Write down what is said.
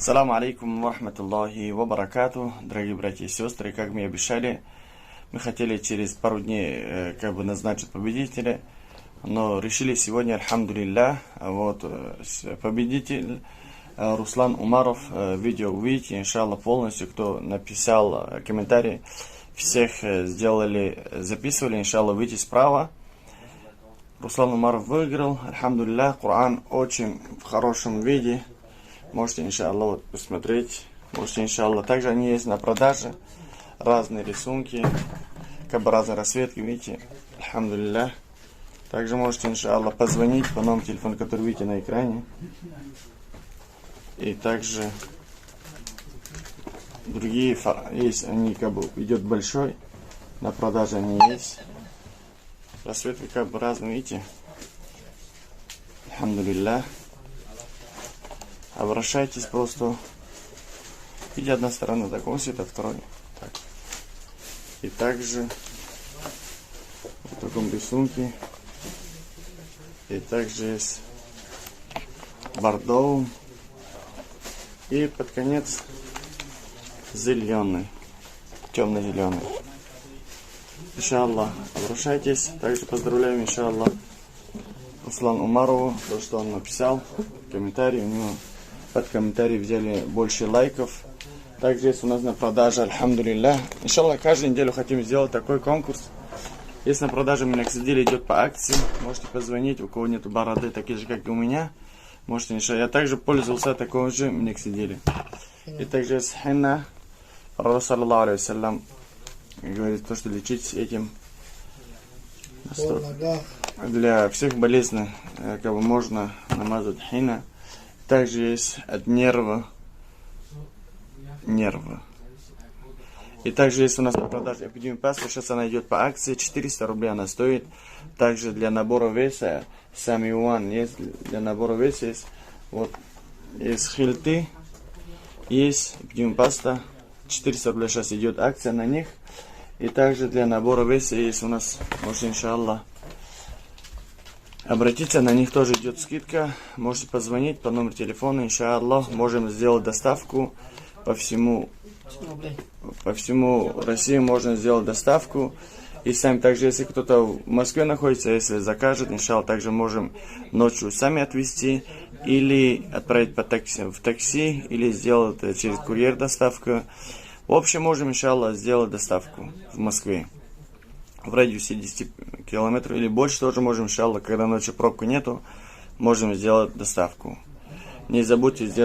Саламу алейкум ва рахматуллахи ва баракату, дорогие братья и сестры, как мы и обещали, мы хотели через пару дней назначить победителя, но решили сегодня, альхамдулилля, победитель Руслан Умаров, видео увидите, иншаллах, полностью, кто написал комментарий, всех записывали, иншаллах, выйти справа. Руслан Умаров выиграл, альхамдулилля, Коран очень в хорошем виде. Можете, иншаллах, посмотреть. Можете, иншаллах. Также они есть на продаже. Разные рисунки. Разные расцветки, видите. Альхамдулилля. Также можете, иншаллах, позвонить по номеру телефона, который видите на экране. И также другие есть. Они идет большой. На продаже они есть. Расцветки разные, видите. Альхамдулилля. Обращайтесь просто. Видите, одна сторона такого цвета, второй. Так. И также в таком рисунке. И также есть бордовый. И под конец зеленый. Темно-зеленый. Иншаллах, обращайтесь. Также поздравляем, иншаллах, Руслан Умарову, то, что он написал. Комментарий у него. Под комментарий взяли больше лайков. Также есть у нас на продаже, альхамдулилля. Иншаллах, каждую неделю хотим сделать такой конкурс. Если на продаже миноксидил идет по акции, можете позвонить, у кого нету бороды, такие же, как и у меня. Можете, иншаллах. Я также пользовался такой же миноксидилем. И также есть хинна. Пророк саллаллаху алейхи вассалям говорит, то, что лечить этим для всех болезней, можно намазать хинна. Также есть от нерва. И также есть у нас на продаже эпидемипаста. Сейчас она идет по акции. 400 рублей она стоит. Также для набора веса. Сам Иоанн есть. Для набора веса есть. Вот. Есть хильты. Есть эпидемипаста. 400 рублей сейчас идет акция на них. И также для набора веса есть у нас. Может, иншаллах, обратиться, на них тоже идет скидка. Можете позвонить по номеру телефона, иншаллах. Можем сделать доставку по всему России. Можно сделать доставку. И сами также, если кто-то в Москве находится, если закажет, иншаллах, также можем ночью сами отвезти. Или отправить в такси, или сделать через курьер доставку. В общем, можем, иншаллах, сделать доставку в Москве. В радиусе 10 километров или больше тоже можем, иншаллах, когда ночью пробку нету, можем сделать доставку. Не забудьте сделать